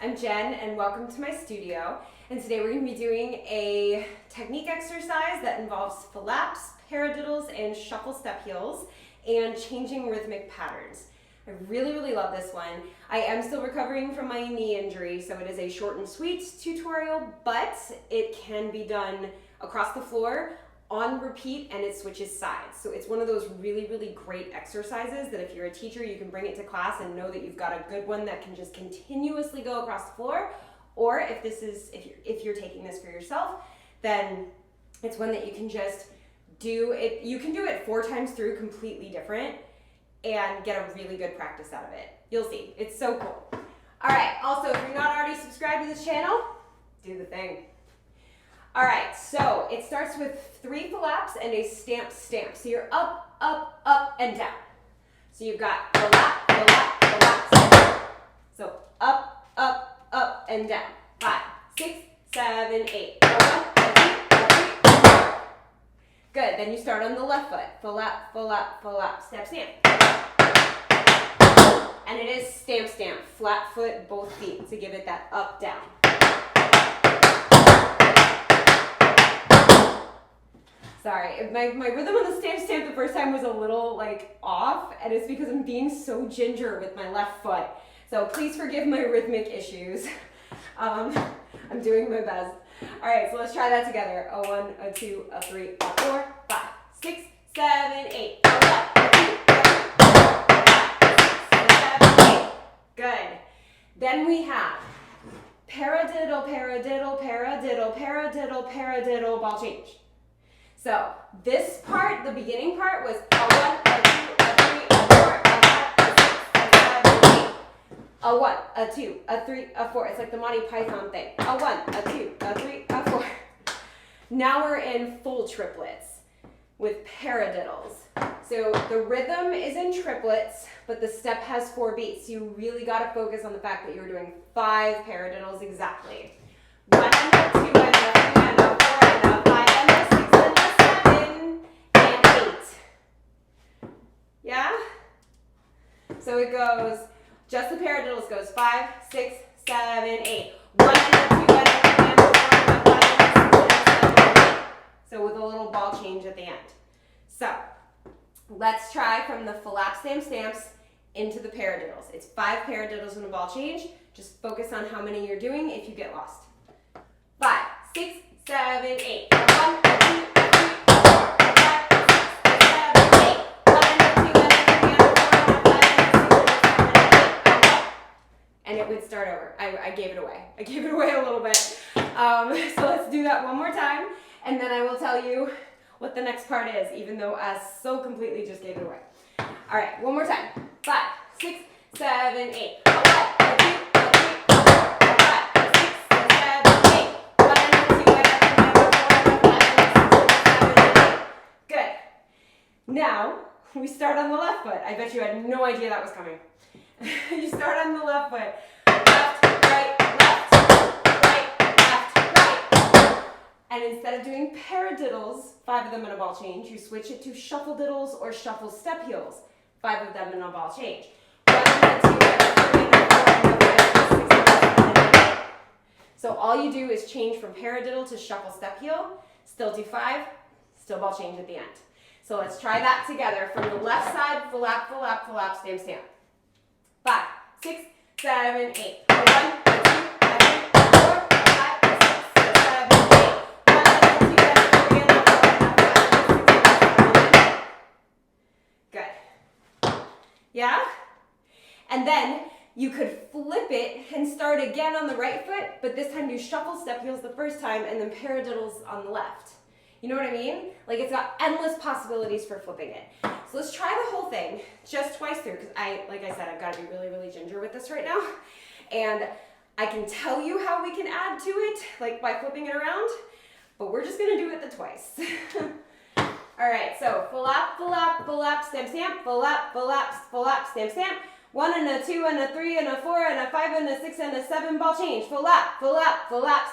I'm Jen and welcome to my studio. And today we're going to be doing a technique exercise that involves flaps, paradiddles, and shuffle step heels and changing rhythmic patterns. I really love this one. I am still recovering from my knee injury, so it is a short and sweet tutorial, but it can be done across the floor on repeat and it switches sides. So it's one of those really great exercises that if you're a teacher, you can bring it to class and know that you've got a good one that can just continuously go across the floor. Or if you're taking this for yourself, then it's one that you can just do it. You can do it 4 times through completely different and get a really good practice out of it. You'll see, it's so cool. All right, also, if you're not already subscribed to this channel, do the thing. All right, so it starts with 3 flaps and a stamp. So you're up, and down. So you've got flap, stamp. So up, and down. 5, 6, 7, 8. 1, 2, 3, 4. Good, then you start on the left foot. Flap, stamp. And it is stamp, flat foot, both feet to give it that up, down. Sorry, my rhythm on the stamp the first time was a little off, and it's because I'm being so ginger with my left foot. So please forgive my rhythmic issues. I'm doing my best. All right, so let's try that together. A 1, a 2, a 3, a 4, 5, 6, 7, 8. A 1, a 2, a 3, a 4, 5, 6, 7, 8. Good. Then we have paradiddle, ball change. So this part, the beginning part, was a 1, a 2, a 3, a 4, a 5, a 6, a 7, 8. A 1, a 2, a 3, a 4. It's like the Monty Python thing. A 1, a 2, a 3, a 4. Now we're in full triplets with paradiddles. So the rhythm is in triplets, but the step has 4 beats. So you really got to focus on the fact that you're doing 5 paradiddles exactly. 1 and a 2 and a 3 and a 4 and a 5 and a 6 and a 7 and 8. Yeah? So it goes, just the paradiddles goes 5, 6, 7, 8. 1 and a 2 and a 3 and a 4 and a 5 and a 6 and a 7 and 8. So with a little ball change at the end. So let's try from the flap, stamps into the paradiddles. It's 5 paradiddles and a ball change. Just focus on how many you're doing if you get lost. 5, 6, 7, 8. 1, 2, 3, 4, 5, 6, 7, 8. 1 and a 2 and a 3 and a 4 and a 5 and a 6 and a 7 and 8. And it would start over. I gave it away. I gave it away a little bit. So let's do that one more time, and then I will tell you what the next part is, even though I so completely just gave it away. All right, one more time. 5, 6, 7, 8. A 1, a 2, a 3, a 4, a 5, a 6, a 7, 8. 1 and a 2 and a 3 and a 4 and a 5 and a 6 and a 7 and 8. Good. Now we start on the left foot. I bet you had no idea that was coming. You start on the left foot. Left, right, left, right. And instead of doing paradiddles, 5 of them in a ball change, you switch it to shuffle diddles or shuffle step heels, 5 of them in a ball change. 1 and a 2 and a 3 and a 4 and a 5 and a 6 and a 7 and 8. So all you do is change from paradiddle to shuffle step heel, still do 5, still ball change at the end. So let's try that together from the left side, flap, stamp. 5, 6, 7, 8. A 1, a 2, a 3, a 4, a 5, a 6, a 7, 8. 1 and a 2 and a 3 and a 4 and a 5 and a 6 and a 7 and 8. Good. Yeah? And then you could flip it and start again on the right foot, but this time do shuffle step heels the first time and then paradiddles on the left. You know what I mean? It's got endless possibilities for flipping it. So let's try the whole thing just twice through, because like I said, I've got to be really ginger with this right now. And I can tell you how we can add to it, by flipping it around, but we're just going to do it the twice. All right, so flap, stamp, flap, stamp. 1 and a 2 and a 3 and a 4 and a 5 and a 6 and a 7 ball change. Flap, stamp, flap,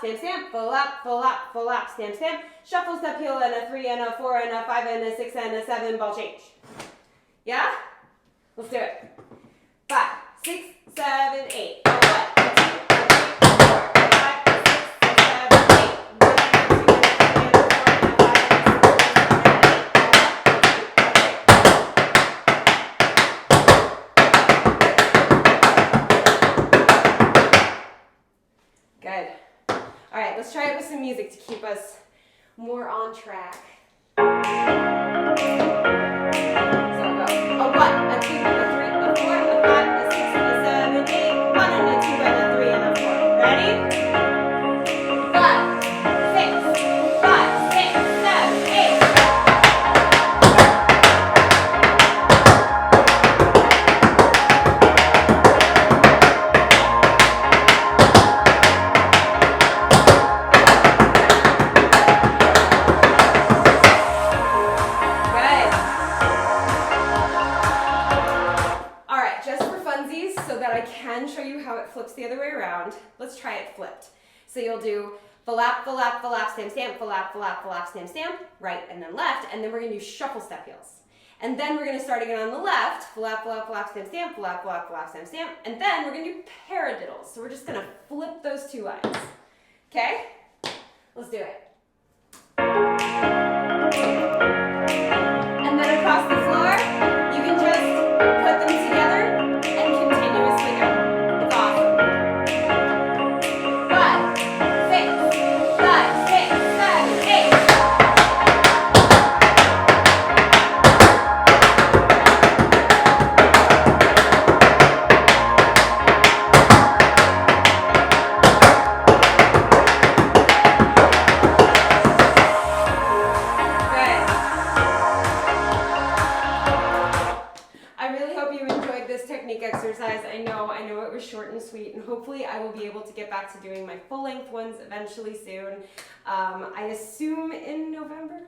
stamp. Shuffle step heel and a 3 and a 4 and a 5 and a 6 and a 7 ball change. Yeah? Let's do it. 5, 6, 7, 8. A 1, a 2, a 3, let's try it with some music to keep us more on track. So go a 1, a 2, a 3, a 4, a 5, a 6, a 7, 8, 1 and a 2 and a 3 and a 4. Ready? 5, 6, 5, 6, 7, 8. So that I can show you how it flips the other way around, let's try it flipped. So you'll do flap, flap, flap, stamp, stamp, flap, flap, flap, stamp, stamp, right and then left, and then we're going to do shuffle step heels. And then we're going to start again on the left, flap, flap, flap, stamp, stamp, flap, flap, flap, stamp, stamp, and then we're going to do paradiddles. So we're just going to flip those two lines. Okay? Let's do it. And then across the floor, you can just put them together. Exercise. I know it was short and sweet, and hopefully I will be able to get back to doing my full-length ones eventually soon. I assume in November.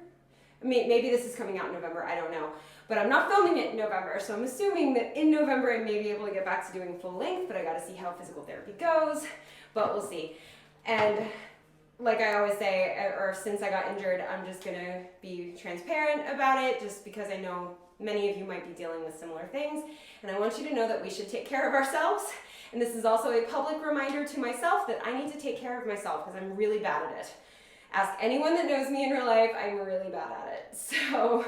Maybe this is coming out in November, I don't know. But I'm not filming it in November, so I'm assuming that in November I may be able to get back to doing full length, but I gotta see how physical therapy goes, but we'll see. And like I always say, or since I got injured, I'm just gonna be transparent about it, just because I know many of you might be dealing with similar things, and I want you to know that we should take care of ourselves. And this is also a public reminder to myself that I need to take care of myself because I'm really bad at it. Ask anyone that knows me in real life, I'm really bad at it. So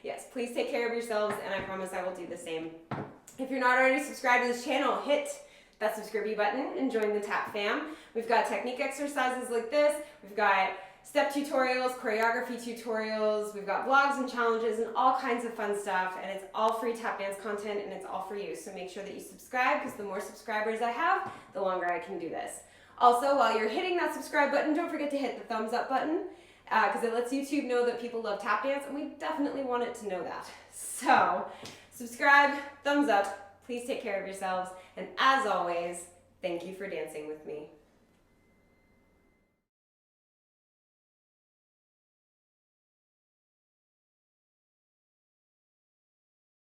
yes, please take care of yourselves, and I promise I will do the same. If you're not already subscribed to this channel, hit that subscribe button and join the TAP fam. We've got technique exercises like this. We've got step tutorials, choreography tutorials, we've got vlogs and challenges and all kinds of fun stuff, and it's all free tap dance content, and it's all for you. So make sure that you subscribe, because the more subscribers I have, the longer I can do this. Also, while you're hitting that subscribe button, don't forget to hit the thumbs up button, because it lets YouTube know that people love tap dance, and we definitely want it to know that. So subscribe, thumbs up, please take care of yourselves, and as always, thank you for dancing with me.